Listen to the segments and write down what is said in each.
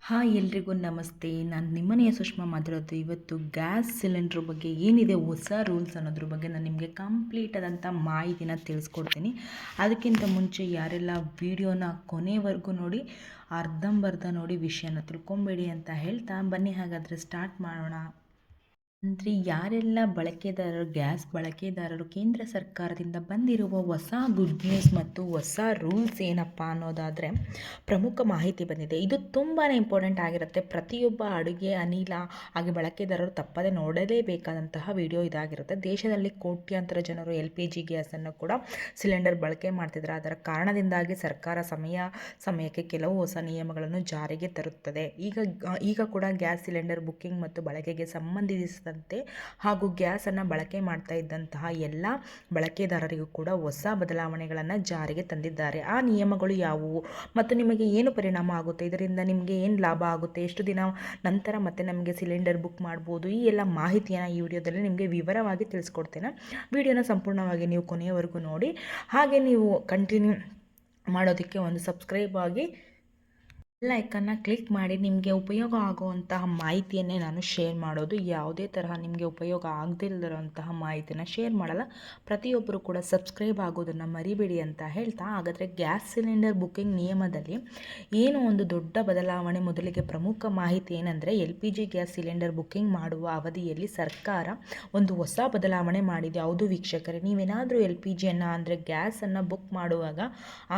Hi ಎಲ್ರಿಗೂ ನಮಸ್ತೆ. ನಾನು ನಿಮ್ಮನೆಯ ಸುಷ್ಮಾ ಮಾತಾಡೋದು. ಇವತ್ತು ಗ್ಯಾಸ್ ಸಿಲಿಂಡ್ರ್ ಬಗ್ಗೆ ಏನಿದೆ ಹೊಸ ರೂಲ್ಸ್ ಅನ್ನೋದ್ರ ಬಗ್ಗೆ ನಾನು ನಿಮಗೆ ಕಂಪ್ಲೀಟ್ ಆದಂಥ ಮಾಹಿತಿನ ತಿಳಿಸ್ಕೊಡ್ತೀನಿ. ಅದಕ್ಕಿಂತ ಮುಂಚೆ ಯಾರೆಲ್ಲ ವೀಡಿಯೋನ ಕೊನೆವರೆಗೂ ನೋಡಿ, ಅರ್ಧಂಬರ್ಧ ನೋಡಿ ವಿಷಯನ ತಿಳ್ಕೊಬೇಡಿ ಅಂತ ಹೇಳ್ತಾ ಬನ್ನಿ ಹಾಗಾದರೆ ಸ್ಟಾರ್ಟ್ ಮಾಡೋಣ. ಅಂದರೆ ಯಾರೆಲ್ಲ ಗ್ಯಾಸ್ ಬಳಕೆದಾರರು ಕೇಂದ್ರ ಸರ್ಕಾರದಿಂದ ಬಂದಿರುವ ಹೊಸ ಗುಡ್ ನ್ಯೂಸ್ ಮತ್ತು ಹೊಸ ರೂಲ್ಸ್ ಏನಪ್ಪ ಅನ್ನೋದಾದರೆ ಪ್ರಮುಖ ಮಾಹಿತಿ ಬಂದಿದೆ. ಇದು ತುಂಬಾ ಇಂಪಾರ್ಟೆಂಟ್ ಆಗಿರುತ್ತೆ. ಪ್ರತಿಯೊಬ್ಬ ಅಡುಗೆ ಅನಿಲ ಹಾಗೆ ಬಳಕೆದಾರರು ತಪ್ಪದೆ ನೋಡಲೇಬೇಕಾದಂತಹ ವಿಡಿಯೋ ಇದಾಗಿರುತ್ತೆ. ದೇಶದಲ್ಲಿ ಕೋಟ್ಯಾಂತರ ಜನರು LPG ಗ್ಯಾಸನ್ನು ಕೂಡ ಸಿಲಿಂಡರ್ ಬಳಕೆ ಮಾಡ್ತಿದ್ದಾರೆ. ಅದರ ಕಾರಣದಿಂದಾಗಿ ಸರ್ಕಾರ ಸಮಯಕ್ಕೆ ಕೆಲವು ಹೊಸ ನಿಯಮಗಳನ್ನು ಜಾರಿಗೆ ತರುತ್ತದೆ. ಈಗ ಕೂಡ ಗ್ಯಾಸ್ ಸಿಲಿಂಡರ್ ಬುಕ್ಕಿಂಗ್ ಮತ್ತು ಬಳಕೆಗೆ ಸಂಬಂಧಿಸಿದ ಹಾಗೂ ಗ್ಯಾಸನ್ನು ಬಳಕೆ ಮಾಡ್ತಾ ಇದ್ದಂತಹ ಎಲ್ಲ ಬಳಕೆದಾರರಿಗೂ ಕೂಡ ಹೊಸ ಬದಲಾವಣೆಗಳನ್ನು ಜಾರಿಗೆ ತಂದಿದ್ದಾರೆ. ಆ ನಿಯಮಗಳು ಯಾವುವು ಮತ್ತು ನಿಮಗೆ ಏನು ಪರಿಣಾಮ ಆಗುತ್ತೆ, ಇದರಿಂದ ನಿಮಗೆ ಏನು ಲಾಭ ಆಗುತ್ತೆ, ಎಷ್ಟು ದಿನ ನಂತರ ಮತ್ತೆ ನಮಗೆ ಸಿಲಿಂಡರ್ ಬುಕ್ ಮಾಡ್ಬೋದು, ಈ ಎಲ್ಲ ಮಾಹಿತಿಯನ್ನು ಈ ವಿಡಿಯೋದಲ್ಲಿ ನಿಮಗೆ ವಿವರವಾಗಿ ತಿಳಿಸ್ಕೊಡ್ತೇನೆ. ವಿಡಿಯೋನ ಸಂಪೂರ್ಣವಾಗಿ ನೀವು ಕೊನೆಯವರೆಗೂ ನೋಡಿ. ಹಾಗೆ ನೀವು ಕಂಟಿನ್ಯೂ ಮಾಡೋದಕ್ಕೆ ಒಂದು ಸಬ್ಸ್ಕ್ರೈಬ್ ಆಗಿ ಲೈಕನ್ನು ಕ್ಲಿಕ್ ಮಾಡಿ. ನಿಮಗೆ ಉಪಯೋಗ ಆಗುವಂತಹ ಮಾಹಿತಿಯನ್ನೇ ನಾನು ಶೇರ್ ಮಾಡೋದು. ಯಾವುದೇ ತರಹ ನಿಮಗೆ ಉಪಯೋಗ ಆಗದಿಲ್ಲದಿರೋಂತಹ ಮಾಹಿತಿನ ಶೇರ್ ಮಾಡಲ್ಲ. ಪ್ರತಿಯೊಬ್ಬರು ಕೂಡ ಸಬ್ಸ್ಕ್ರೈಬ್ ಆಗೋದನ್ನು ಮರಿಬೇಡಿ ಅಂತ ಹೇಳ್ತಾ, ಹಾಗಾದರೆ ಗ್ಯಾಸ್ ಸಿಲಿಂಡರ್ ಬುಕ್ಕಿಂಗ್ ನಿಯಮದಲ್ಲಿ ಏನು ಒಂದು ದೊಡ್ಡ ಬದಲಾವಣೆ. ಮೊದಲಿಗೆ ಪ್ರಮುಖ ಮಾಹಿತಿ ಏನಂದರೆ LPG ಗ್ಯಾಸ್ ಸಿಲಿಂಡರ್ ಬುಕ್ಕಿಂಗ್ ಮಾಡುವ ಅವಧಿಯಲ್ಲಿ ಸರ್ಕಾರ ಒಂದು ಹೊಸ ಬದಲಾವಣೆ ಮಾಡಿದೆ. ಹೌದು ವೀಕ್ಷಕರೇ, ನೀವೇನಾದರೂ LPGಯನ್ನು ಅಂದರೆ ಗ್ಯಾಸನ್ನು ಬುಕ್ ಮಾಡುವಾಗ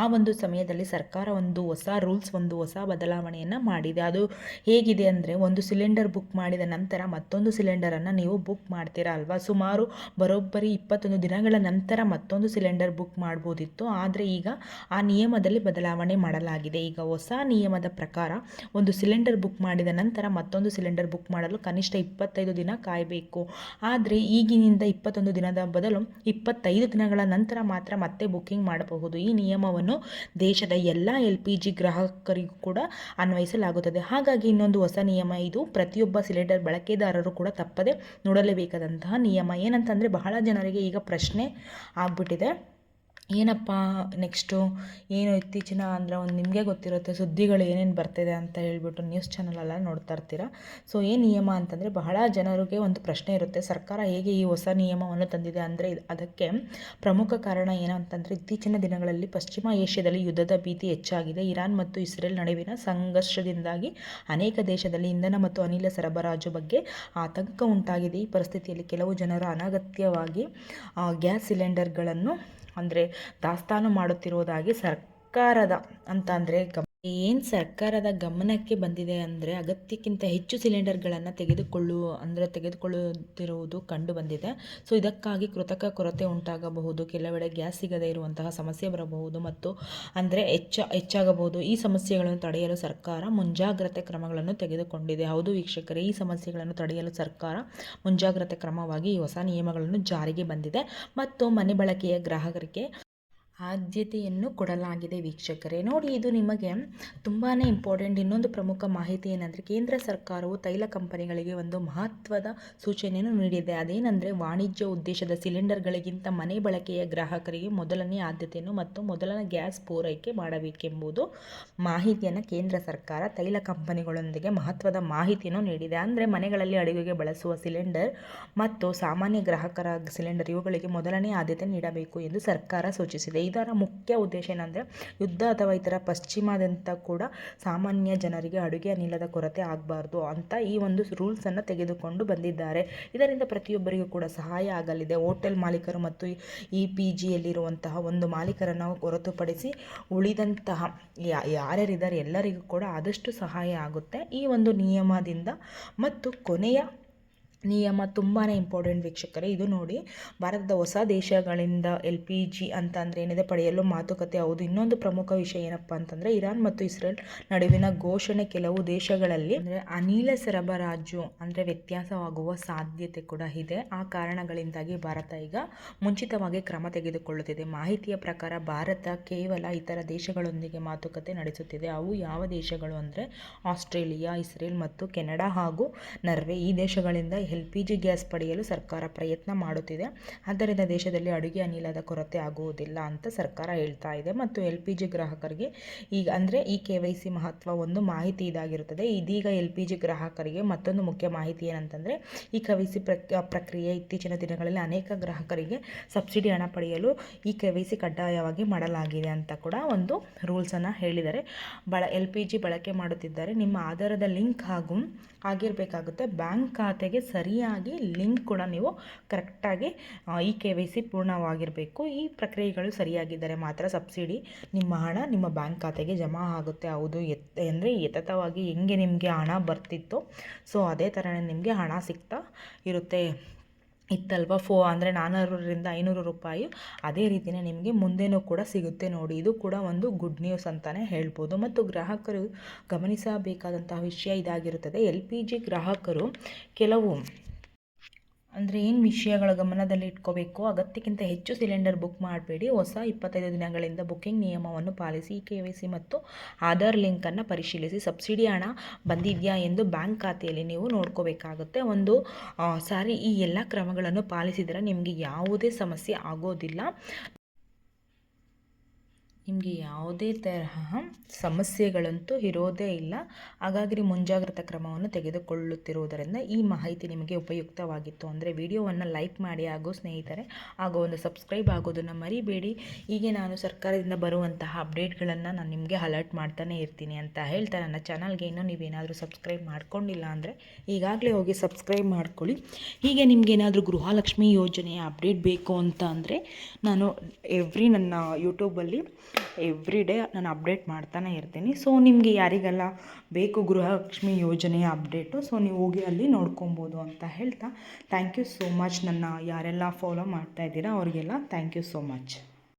ಆ ಒಂದು ಸಮಯದಲ್ಲಿ ಸರ್ಕಾರ ಒಂದು ಹೊಸ ರೂಲ್ಸ್, ಒಂದು ಹೊಸ ಬದಲಾವಣೆಯನ್ನು ಮಾಡಿದೆ. ಅದು ಹೇಗಿದೆ ಅಂದರೆ, ಒಂದು ಸಿಲಿಂಡರ್ ಬುಕ್ ಮಾಡಿದ ನಂತರ ಮತ್ತೊಂದು ಸಿಲಿಂಡರನ್ನು ನೀವು ಬುಕ್ ಮಾಡ್ತೀರಾ ಅಲ್ವಾ, ಸುಮಾರು ಬರೋಬ್ಬರಿ 21 ದಿನಗಳ ನಂತರ ಮತ್ತೊಂದು ಸಿಲಿಂಡರ್ ಬುಕ್ ಮಾಡ್ಬೋದಿತ್ತು. ಆದರೆ ಈಗ ಆ ನಿಯಮದಲ್ಲಿ ಬದಲಾವಣೆ ಮಾಡಲಾಗಿದೆ. ಈಗ ಹೊಸ ನಿಯಮದ ಪ್ರಕಾರ ಒಂದು ಸಿಲಿಂಡರ್ ಬುಕ್ ಮಾಡಿದ ನಂತರ ಮತ್ತೊಂದು ಸಿಲಿಂಡರ್ ಬುಕ್ ಮಾಡಲು ಕನಿಷ್ಠ 25 ದಿನ ಕಾಯಬೇಕು. ಆದರೆ ಈಗಿನಿಂದ 21 ದಿನದ ಬದಲು 25 ದಿನಗಳ ನಂತರ ಮಾತ್ರ ಮತ್ತೆ ಬುಕ್ಕಿಂಗ್ ಮಾಡಬಹುದು. ಈ ನಿಯಮವನ್ನು ದೇಶದ ಎಲ್ಲ LPG ಗ್ರಾಹಕರಿಗೂ ಕೂಡ ಅನ್ವಯಿಸಲಾಗುತ್ತದೆ. ಹಾಗಾಗಿ ಇನ್ನೊಂದು ಹೊಸ ನಿಯಮ ಇದು. ಪ್ರತಿಯೊಬ್ಬ ಸಿಲಿಂಡರ್ ಬಳಕೆದಾರರು ಕೂಡ ತಪ್ಪದೆ ನೋಡಲೇಬೇಕಾದಂತಹ ನಿಯಮ. ಏನಂತಂದರೆ, ಬಹಳ ಜನರಿಗೆ ಈಗ ಪ್ರಶ್ನೆ ಆಗ್ಬಿಟ್ಟಿದೆ, ಏನಪ್ಪ ನೆಕ್ಸ್ಟು ಏನು ಇತ್ತೀಚಿನ ಅಂದರೆ ಒಂದು ನಿಮಗೆ ಗೊತ್ತಿರುತ್ತೆ ಸುದ್ದಿಗಳು ಏನೇನು ಬರ್ತಿದೆ ಅಂತ ಹೇಳ್ಬಿಟ್ಟು ನ್ಯೂಸ್ ಚಾನಲೆಲ್ಲ ನೋಡ್ತಾ ಇರ್ತೀರ. ಸೊ ಏನು ನಿಯಮ ಅಂತಂದರೆ, ಬಹಳ ಜನರಿಗೆ ಒಂದು ಪ್ರಶ್ನೆ ಇರುತ್ತೆ, ಸರ್ಕಾರ ಹೇಗೆ ಈ ಹೊಸ ನಿಯಮವನ್ನು ತಂದಿದೆ ಅಂದರೆ. ಅದಕ್ಕೆ ಪ್ರಮುಖ ಕಾರಣ ಏನು ಅಂತಂದರೆ, ಇತ್ತೀಚಿನ ದಿನಗಳಲ್ಲಿ ಪಶ್ಚಿಮ ಏಷ್ಯಾದಲ್ಲಿ ಯುದ್ಧದ ಭೀತಿ ಹೆಚ್ಚಾಗಿದೆ. ಇರಾನ್ ಮತ್ತು ಇಸ್ರೇಲ್ ನಡುವಿನ ಸಂಘರ್ಷದಿಂದಾಗಿ ಅನೇಕ ದೇಶದಲ್ಲಿ ಇಂಧನ ಮತ್ತು ಅನಿಲ ಸರಬರಾಜು ಬಗ್ಗೆ ಆತಂಕ ಉಂಟಾಗಿದೆ. ಈ ಪರಿಸ್ಥಿತಿಯಲ್ಲಿ ಕೆಲವು ಜನರು ಅನಗತ್ಯವಾಗಿ ಗ್ಯಾಸ್ ಸಿಲಿಂಡರ್ಗಳನ್ನು ಅಂದರೆ ದಾಸ್ತಾನು ಮಾಡುತ್ತಿರುವುದಾಗಿ ಸರ್ಕಾರದ ಗಮನಕ್ಕೆ ಬಂದಿದೆ. ಅಂದರೆ ಅಗತ್ಯಕ್ಕಿಂತ ಹೆಚ್ಚು ಸಿಲಿಂಡರ್ಗಳನ್ನು ತೆಗೆದುಕೊಳ್ಳುತ್ತಿರುವುದು ಕಂಡು ಬಂದಿದೆ. ಸೊ ಇದಕ್ಕಾಗಿ ಕೃತಕ ಕೊರತೆ ಉಂಟಾಗಬಹುದು, ಕೆಲವೆಡೆ ಗ್ಯಾಸ್ ಸಿಗದೇ ಇರುವಂತಹ ಸಮಸ್ಯೆ ಬರಬಹುದು ಮತ್ತು ಅಂದರೆ ಹೆಚ್ಚಾಗಬಹುದು. ಈ ಸಮಸ್ಯೆಗಳನ್ನು ತಡೆಯಲು ಸರ್ಕಾರ ಮುಂಜಾಗ್ರತೆ ಕ್ರಮಗಳನ್ನು ತೆಗೆದುಕೊಂಡಿದೆ. ಹೌದು ವೀಕ್ಷಕರೇ, ಈ ಸಮಸ್ಯೆಗಳನ್ನು ತಡೆಯಲು ಸರ್ಕಾರ ಮುಂಜಾಗ್ರತೆ ಕ್ರಮವಾಗಿ ಈ ಹೊಸ ನಿಯಮಗಳನ್ನು ಜಾರಿಗೆ ಬಂದಿದೆ ಮತ್ತು ಮನೆ ಬಳಕೆಯ ಗ್ರಾಹಕರಿಗೆ ಆದ್ಯತೆಯನ್ನು ಕೊಡಲಾಗಿದೆ. ವೀಕ್ಷಕರೇ ನೋಡಿ, ಇದು ನಿಮಗೆ ತುಂಬಾ ಇಂಪಾರ್ಟೆಂಟ್. ಇನ್ನೊಂದು ಪ್ರಮುಖ ಮಾಹಿತಿ ಏನಂದರೆ, ಕೇಂದ್ರ ಸರ್ಕಾರವು ತೈಲ ಕಂಪನಿಗಳಿಗೆ ಒಂದು ಮಹತ್ವದ ಸೂಚನೆಯನ್ನು ನೀಡಿದೆ. ಅದೇನೆಂದರೆ, ವಾಣಿಜ್ಯ ಉದ್ದೇಶದ ಸಿಲಿಂಡರ್ಗಳಿಗಿಂತ ಮನೆ ಬಳಕೆಯ ಗ್ರಾಹಕರಿಗೆ ಮೊದಲನೇ ಆದ್ಯತೆಯನ್ನು ಮತ್ತು ಮೊದಲನೇ ಗ್ಯಾಸ್ ಪೂರೈಕೆ ಮಾಡಬೇಕೆಂಬುದು ಮಾಹಿತಿಯನ್ನು ಕೇಂದ್ರ ಸರ್ಕಾರ ತೈಲ ಕಂಪನಿಗಳೊಂದಿಗೆ ಮಹತ್ವದ ಮಾಹಿತಿಯನ್ನು ನೀಡಿದೆ. ಅಂದರೆ ಮನೆಗಳಲ್ಲಿ ಅಡುಗೆಗೆ ಬಳಸುವ ಸಿಲಿಂಡರ್ ಮತ್ತು ಸಾಮಾನ್ಯ ಗ್ರಾಹಕರ ಸಿಲಿಂಡರ್ ಇವುಗಳಿಗೆ ಮೊದಲನೇ ಆದ್ಯತೆ ನೀಡಬೇಕು ಎಂದು ಸರ್ಕಾರ ಸೂಚಿಸಿದೆ. ಇದರ ಮುಖ್ಯ ಉದ್ದೇಶ ಏನಂದರೆ, ಯುದ್ಧ ಅಥವಾ ಇತರ ಪಶ್ಚಿಮಾದ್ಯಂತ ಕೂಡ ಸಾಮಾನ್ಯ ಜನರಿಗೆ ಅಡುಗೆ ಅನಿಲದ ಕೊರತೆ ಆಗಬಾರ್ದು ಅಂತ ಈ ಒಂದು ರೂಲ್ಸನ್ನು ತೆಗೆದುಕೊಂಡು ಬಂದಿದ್ದಾರೆ. ಇದರಿಂದ ಪ್ರತಿಯೊಬ್ಬರಿಗೂ ಕೂಡ ಸಹಾಯ ಆಗಲಿದೆ. ಹೋಟೆಲ್ ಮಾಲೀಕರು ಮತ್ತು EPGಯಲ್ಲಿರುವಂತಹ ಒಂದು ಮಾಲೀಕರನ್ನು ಹೊರತುಪಡಿಸಿ ಉಳಿದಂತಹ ಯಾರ್ಯಾರಿದ್ದಾರೆ ಎಲ್ಲರಿಗೂ ಕೂಡ ಆದಷ್ಟು ಸಹಾಯ ಆಗುತ್ತೆ ಈ ಒಂದು ನಿಯಮದಿಂದ. ಮತ್ತು ಕೊನೆಯ ನಿಯಮ ತುಂಬಾ ಇಂಪಾರ್ಟೆಂಟ್ ವೀಕ್ಷಕರೇ. ಇದು ನೋಡಿ, ಭಾರತದ ಹೊಸ ದೇಶಗಳಿಂದ LPG ಅಂತ ಅಂದರೆ ಏನಿದೆ ಪಡೆಯಲು ಮಾತುಕತೆ. ಹೌದು, ಇನ್ನೊಂದು ಪ್ರಮುಖ ವಿಷಯ ಏನಪ್ಪ ಅಂತಂದರೆ, ಇರಾನ್ ಮತ್ತು ಇಸ್ರೇಲ್ ನಡುವಿನ ಘೋಷಣೆ ಕೆಲವು ದೇಶಗಳಲ್ಲಿ ಅಂದರೆ ಅನಿಲ ಸರಬರಾಜು ಅಂದರೆ ವ್ಯತ್ಯಾಸವಾಗುವ ಸಾಧ್ಯತೆ ಕೂಡ ಇದೆ. ಆ ಕಾರಣಗಳಿಂದಾಗಿ ಭಾರತ ಈಗ ಮುಂಚಿತವಾಗಿ ಕ್ರಮ ತೆಗೆದುಕೊಳ್ಳುತ್ತಿದೆ. ಮಾಹಿತಿಯ ಪ್ರಕಾರ ಭಾರತ ಕೇವಲ ಇತರ ದೇಶಗಳೊಂದಿಗೆ ಮಾತುಕತೆ ನಡೆಸುತ್ತಿದೆ. ಅವು ಯಾವ ದೇಶಗಳು ಅಂದರೆ ಆಸ್ಟ್ರೇಲಿಯಾ, ಇಸ್ರೇಲ್ ಮತ್ತು ಕೆನಡಾ ಹಾಗೂ ನಾರ್ವೆ. ಈ ದೇಶಗಳಿಂದ LPG ಗ್ಯಾಸ್ ಪಡೆಯಲು ಸರ್ಕಾರ ಪ್ರಯತ್ನ ಮಾಡುತ್ತಿದೆ. ಆದ್ದರಿಂದ ದೇಶದಲ್ಲಿ ಅಡುಗೆ ಅನಿಲದ ಕೊರತೆ ಆಗುವುದಿಲ್ಲ ಅಂತ ಸರ್ಕಾರ ಹೇಳ್ತಾ ಇದೆ. ಮತ್ತು LPG ಗ್ರಾಹಕರಿಗೆ ಈಗ ಅಂದರೆ ಈ KYC ಮಹತ್ವ ಒಂದು ಮಾಹಿತಿ ಇದಾಗಿರುತ್ತದೆ. ಇದೀಗ LPG ಗ್ರಾಹಕರಿಗೆ ಮತ್ತೊಂದು ಮುಖ್ಯ ಮಾಹಿತಿ ಏನಂತಂದರೆ, ಈ KYC ಪ್ರಕ್ರಿಯೆ ಇತ್ತೀಚಿನ ದಿನಗಳಲ್ಲಿ ಅನೇಕ ಗ್ರಾಹಕರಿಗೆ ಸಬ್ಸಿಡಿ ಹಣ ಪಡೆಯಲು ಈ KYC ಕಡ್ಡಾಯವಾಗಿ ಮಾಡಲಾಗಿದೆ ಅಂತ ಕೂಡ ಒಂದು ರೂಲ್ಸನ್ನು ಹೇಳಿದ್ದಾರೆ. LPG ಬಳಕೆ ಮಾಡುತ್ತಿದ್ದರೆ ನಿಮ್ಮ ಆಧಾರದ ಲಿಂಕ್ ಆಗಿರಬೇಕಾಗುತ್ತೆ. ಬ್ಯಾಂಕ್ ಖಾತೆಗೆ ಸರಿಯಾಗಿ ಲಿಂಕ್ ಕೂಡ ನೀವು ಕರೆಕ್ಟಾಗಿ ಈ KYC ಪೂರ್ಣವಾಗಿರಬೇಕು. ಈ ಪ್ರಕ್ರಿಯೆಗಳು ಸರಿಯಾಗಿದ್ದರೆ ಮಾತ್ರ ಸಬ್ಸಿಡಿ ನಿಮ್ಮ ಹಣ ನಿಮ್ಮ ಬ್ಯಾಂಕ್ ಖಾತೆಗೆ ಜಮಾ ಆಗುತ್ತೆ. ಹೌದು, ಅಂದರೆ ಯಥಾತಥವಾಗಿ ಹೆಂಗೆ ನಿಮಗೆ ಹಣ ಬರ್ತಿತ್ತು ಸೊ ಅದೇ ಥರನೇ ನಿಮಗೆ ಹಣ ಸಿಗ್ತಾ ಇರುತ್ತೆ. ಇತ್ತಲ್ವ ಅಂದರೆ 400ರಿಂದ 500 ರೂಪಾಯಿ ಅದೇ ರೀತಿಯೇ ನಿಮಗೆ ಮುಂದೆನೂ ಕೂಡ ಸಿಗುತ್ತೆ ನೋಡಿ. ಇದು ಕೂಡ ಒಂದು ಗುಡ್ ನ್ಯೂಸ್ ಅಂತಲೇ ಹೇಳ್ಬೋದು. ಮತ್ತು ಗ್ರಾಹಕರು ಗಮನಿಸಬೇಕಾದಂತಹ ವಿಷಯ ಇದಾಗಿರುತ್ತದೆ. LPG ಗ್ರಾಹಕರು ಕೆಲವು ಅಂದರೆ ಏನು ವಿಷಯಗಳ ಗಮನದಲ್ಲಿ ಇಟ್ಕೋಬೇಕು, ಅಗತ್ಯಕ್ಕಿಂತ ಹೆಚ್ಚು ಸಿಲಿಂಡರ್ ಬುಕ್ ಮಾಡಬೇಡಿ. ಹೊಸ 25 ದಿನಗಳಿಂದ ಬುಕ್ಕಿಂಗ್ ನಿಯಮವನ್ನು ಪಾಲಿಸಿ. KYC ಮತ್ತು ಆಧಾರ್ ಲಿಂಕನ್ನು ಪರಿಶೀಲಿಸಿ. ಸಬ್ಸಿಡಿ ಹಣ ಬಂದಿದೆಯಾ ಎಂದು ಬ್ಯಾಂಕ್ ಖಾತೆಯಲ್ಲಿ ನೀವು ನೋಡ್ಕೋಬೇಕಾಗುತ್ತೆ. ಒಂದು ಸಾರಿ ಈ ಎಲ್ಲ ಕ್ರಮಗಳನ್ನು ಪಾಲಿಸಿದರೆ ನಿಮಗೆ ಯಾವುದೇ ಸಮಸ್ಯೆ ಆಗೋದಿಲ್ಲ. ನಿಮಗೆ ಯಾವುದೇ ತರಹ ಸಮಸ್ಯೆಗಳಂತೂ ಇರೋದೇ ಇಲ್ಲ. ಹಾಗಾಗಿ ಮುಂಜಾಗ್ರತಾ ಕ್ರಮವನ್ನು ತೆಗೆದುಕೊಳ್ಳುತ್ತಿರುವುದರಿಂದ ಈ ಮಾಹಿತಿ ನಿಮಗೆ ಉಪಯುಕ್ತವಾಗಿತ್ತು ಅಂದರೆ ವಿಡಿಯೋವನ್ನು ಲೈಕ್ ಮಾಡಿ, ಹಾಗೂ ಸ್ನೇಹಿತರೆ ಹಾಗೂ ಒಂದು ಸಬ್ಸ್ಕ್ರೈಬ್ ಆಗೋದನ್ನು ಮರಿಬೇಡಿ. ಹೀಗೆ ನಾನು ಸರ್ಕಾರದಿಂದ ಬರುವಂತಹ ಅಪ್ಡೇಟ್ಗಳನ್ನು ನಾನು ನಿಮಗೆ ಅಲರ್ಟ್ ಮಾಡ್ತಾನೆ ಇರ್ತೀನಿ ಅಂತ ಹೇಳ್ತಾ, ನನ್ನ ಚಾನಲ್ಗೆ ಇನ್ನೂ ನೀವೇನಾದರೂ ಸಬ್ಸ್ಕ್ರೈಬ್ ಮಾಡ್ಕೊಂಡಿಲ್ಲ ಅಂದರೆ ಈಗಾಗಲೇ ಹೋಗಿ ಸಬ್ಸ್ಕ್ರೈಬ್ ಮಾಡ್ಕೊಳ್ಳಿ. ಹೀಗೆ ನಿಮಗೇನಾದರೂ ಗೃಹಲಕ್ಷ್ಮಿ ಯೋಜನೆಯ ಅಪ್ಡೇಟ್ ಬೇಕು ಅಂತ ಅಂದರೆ ನಾನು ನನ್ನ ಯೂಟ್ಯೂಬಲ್ಲಿ ಎವ್ರಿ ಡೇ ನಾನು ಅಪ್ಡೇಟ್ ಮಾಡ್ತಾನೆ ಇರ್ತೀನಿ. ಸೊ ನಿಮಗೆ ಯಾರಿಗೆಲ್ಲ ಬೇಕು ಗೃಹಲಕ್ಷ್ಮಿ ಯೋಜನೆಯ ಅಪ್ಡೇಟು, ಸೊ ನೀವು ಹೋಗಿ ಅಲ್ಲಿ ನೋಡ್ಕೊಬೋದು ಅಂತ ಹೇಳ್ತಾ, ಥ್ಯಾಂಕ್ ಯು ಸೋ ಮಚ್. ನನ್ನ ಯಾರೆಲ್ಲ ಫಾಲೋ ಮಾಡ್ತಾ ಇದ್ದೀರಾ ಅವರಿಗೆಲ್ಲ ಥ್ಯಾಂಕ್ ಯು ಸೋ ಮಚ್.